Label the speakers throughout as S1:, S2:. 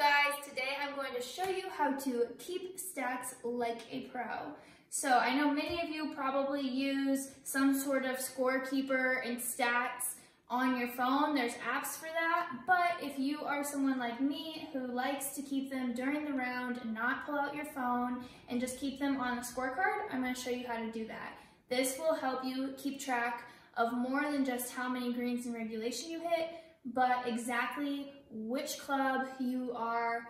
S1: guys? Today I'm going to show you how to keep stats like a pro. So I know many of you probably use some sort of scorekeeper and stats on your phone. There's apps for that, but if you are someone like me who likes to keep them during the round and not pull out your phone and just keep them on a scorecard, I'm going to show you how to do that. This will help you keep track of more than just how many greens in regulation you hit, but exactly which club you are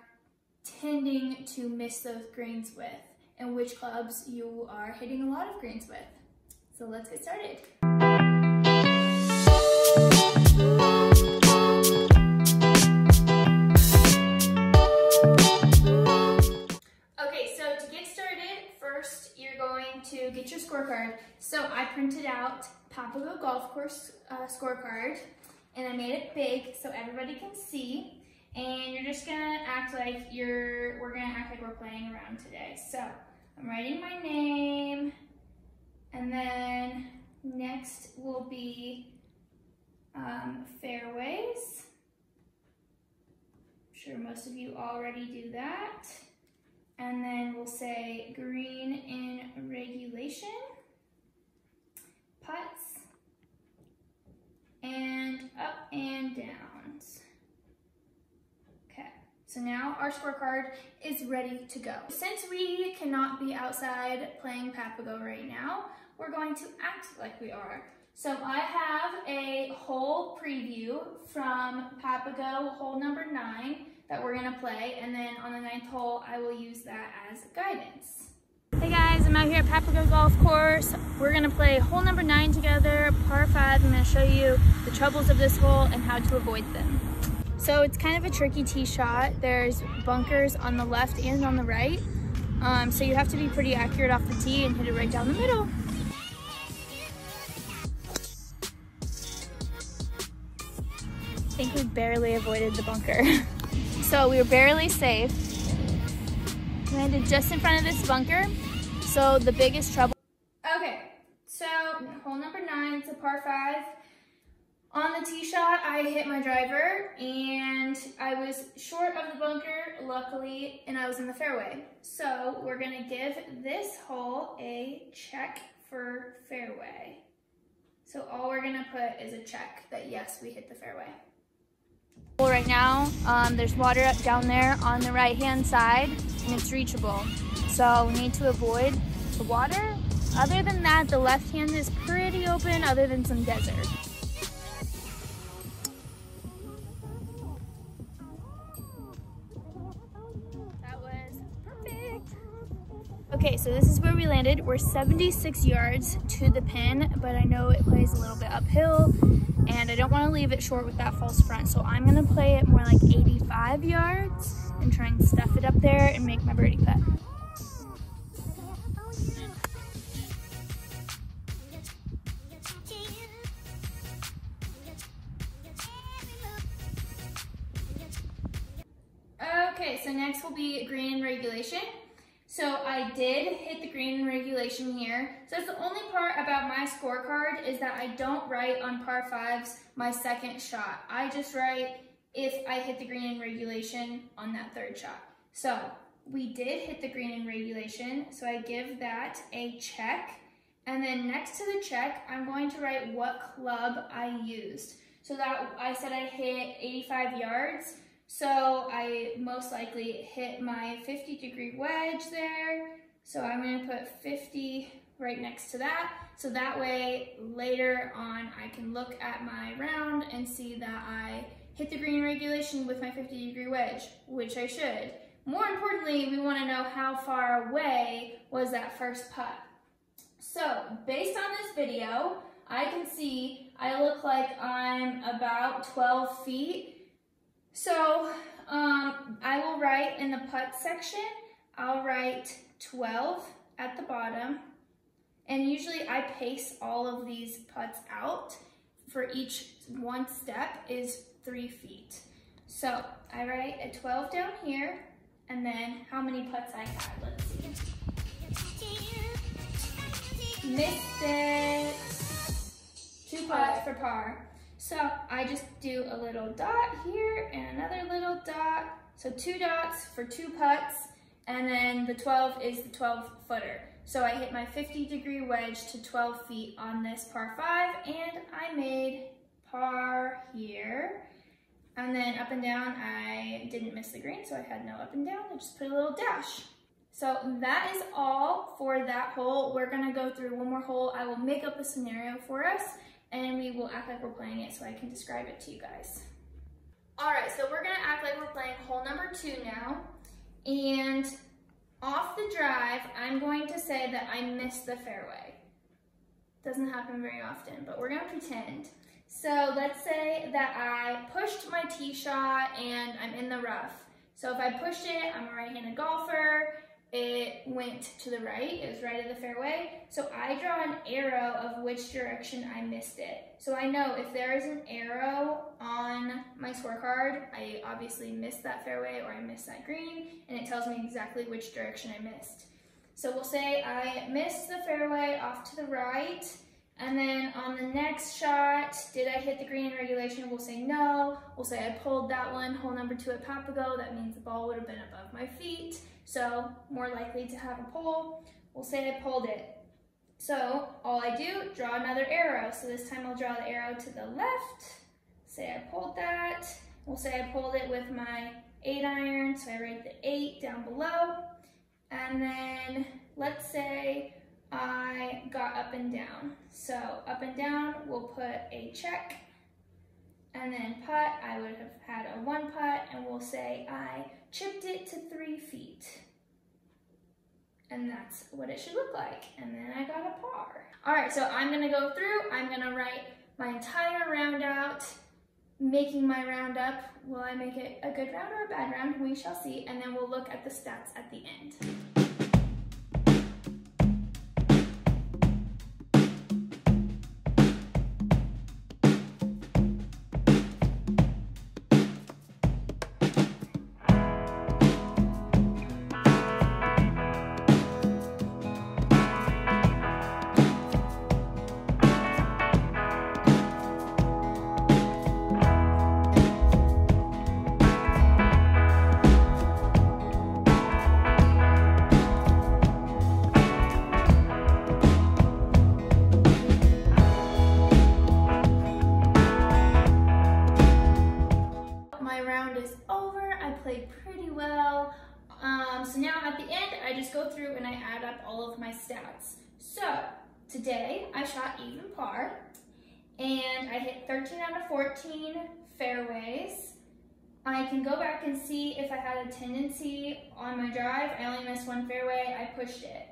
S1: tending to miss those greens with and which clubs you are hitting a lot of greens with. So let's get started. Okay, so to get started, first you're going to get your scorecard. So I printed out Papago Golf Course scorecard, and I made it big so everybody can see. And you're just gonna act like we're playing around today. So I'm writing my name, and then next will be fairways. I'm sure most of you already do that. And then we'll say green in regulation, putts, and up and downs. Okay, so now our scorecard is ready to go. Since we cannot be outside playing Papago right now, we're going to act like we are. So I have a hole preview from Papago, hole number 9, that we're gonna play, and then on the 9th hole, I will use that as guidance. Hey guys, I'm out here at Papago Golf Course. We're gonna play hole number 9 together, par 5. I'm gonna show you the troubles of this hole and how to avoid them. So it's kind of a tricky tee shot. There's bunkers on the left and on the right. So you have to be pretty accurate off the tee and hit it right down the middle. I think we barely avoided the bunker. So we were barely safe. Landed just in front of this bunker. So the biggest trouble. Okay, so hole number 9, it's a par 5. On the tee shot, I hit my driver and I was short of the bunker, luckily, and I was in the fairway. So we're gonna give this hole a check for fairway. So all we're gonna put is a check that yes, we hit the fairway. Right now, there's water up down there on the right-hand side, and it's reachable. So we need to avoid the water. Other than that, the left hand is pretty open, other than some desert. That was perfect. Okay, so this is where we landed. We're 76 yards to the pin, but I know it plays a little bit uphill, and I don't want to leave it short with that false front, so I'm going to play it more like 85 yards and try and stuff it up there and make my birdie putt. Okay, so next will be green in regulation. So I did hit the green in regulation here. So that's the only part about my scorecard is that I don't write on par 5s my second shot. I just write if I hit the green in regulation on that 3rd shot. So we did hit the green in regulation, so I give that a check. And then next to the check, I'm going to write what club I used. So that I said I hit 85 yards. So I most likely hit my 50-degree wedge there. So I'm gonna put 50 right next to that. So that way, later on, I can look at my round and see that I hit the green regulation with my 50-degree wedge, which I should. More importantly, we wanna know how far away was that first putt. So based on this video, I can see I look like I'm about 12 feet. So I will write in the putt section, I'll write 12 at the bottom, and usually I pace all of these putts out. For each one step is 3 feet. So I write a 12 down here, and then how many putts I had, let's see. Missed it, 2 putts for par. So I just do a little dot here and another little dot. So 2 dots for 2 putts, and then the 12 is the 12-footer. So I hit my 50-degree wedge to 12 feet on this par 5, and I made par here. And then up and down, I didn't miss the green, so I had no up and down. I just put a little dash. So that is all for that hole. We're gonna go through one more hole. I will make up a scenario for us, and we will act like we're playing it so I can describe it to you guys. All right, so we're gonna act like we're playing hole number 2 now. And off the drive, I'm going to say that I missed the fairway. Doesn't happen very often, but we're gonna pretend. So let's say that I pushed my tee shot and I'm in the rough. So if I pushed it, I'm a right-handed golfer, it went to the right, it was right of the fairway. So I draw an arrow of which direction I missed it. So I know if there is an arrow on my scorecard, I obviously missed that fairway or I missed that green, and it tells me exactly which direction I missed. So we'll say I missed the fairway off to the right, and then on the next shot, did I hit the green in regulation? We'll say no. We'll say I pulled that one, hole number 2 at Papago. That means the ball would have been above my feet, so more likely to have a pull. We'll say I pulled it. So all I do, draw another arrow. So this time I'll draw the arrow to the left. Say I pulled that. We'll say I pulled it with my 8-iron, so I write the 8 down below. And then let's say I got up and down. So up and down, we'll put a check. And then putt, I would have had a 1 putt, and we'll say I chipped it to 3 feet. And that's what it should look like. And then I got a par. All right, so I'm gonna go through, I'm gonna write my entire round out, making my round up. Will I make it a good round or a bad round? We shall see, and then we'll look at the stats at the end. So now at the end, I just go through and I add up all of my stats. So today I shot even par, and I hit 13 out of 14 fairways. I can go back and see if I had a tendency on my drive. I only missed 1 fairway, I pushed it.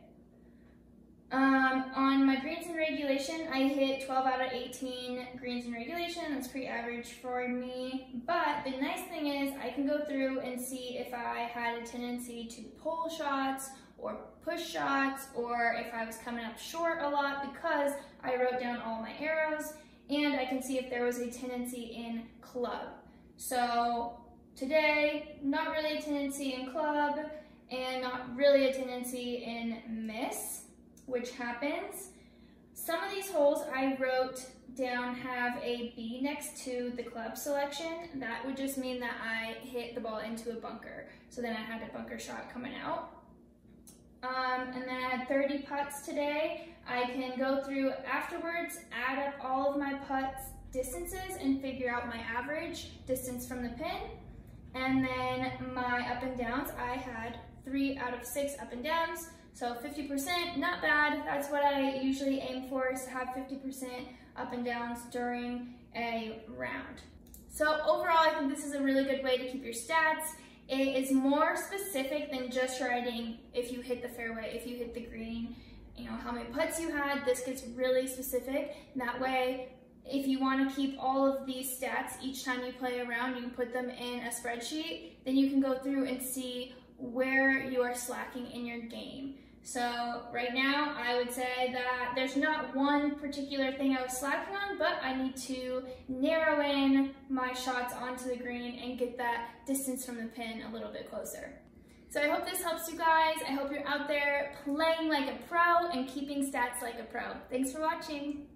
S1: On my greens in regulation, I hit 12 out of 18 greens in regulation. That's pretty average for me. But the nice thing is I can go through and see if I had a tendency to pull shots or push shots, or if I was coming up short a lot, because I wrote down all my arrows, and I can see if there was a tendency in club. So today, not really a tendency in club, and not really a tendency in miss, which happens. Some of these holes I wrote down have a B next to the club selection. That would just mean that I hit the ball into a bunker. So then I had a bunker shot coming out. And then I had 30 putts today. I can go through afterwards, add up all of my putts distances and figure out my average distance from the pin. And then my up and downs, I had 3 out of 6 up and downs. So 50%, not bad. That's what I usually aim for, is to have 50% up and downs during a round. So overall, I think this is a really good way to keep your stats. It is more specific than just writing if you hit the fairway, if you hit the green, you know, how many putts you had. This gets really specific. That way, if you want to keep all of these stats each time you play a round, you can put them in a spreadsheet. Then you can go through and see where you are slacking in your game. So right now, I would say that there's not one particular thing I was slacking on, but I need to narrow in my shots onto the green and get that distance from the pin a little bit closer. So I hope this helps you guys. I hope you're out there playing like a pro and keeping stats like a pro. Thanks for watching.